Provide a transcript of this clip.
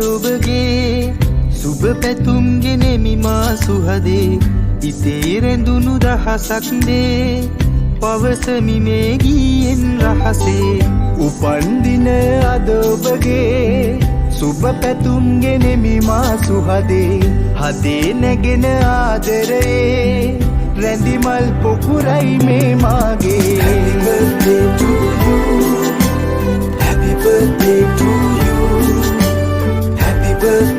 ඔබගේ සුබ පැතුම් ගෙනෙමි මා සුහදේ ඉතේ රැඳුණු දහසක් දේ පවසමි මේ ගීයෙන් රහසේ උපන්දින අද ඔබගේ සුබ පැතුම් ගෙනෙමි මා සුහදේ හදේ නැගෙන ආදරේ රැඳිමල් පොකුරයි මේ මාගේ Happy birthday to you Happy birthday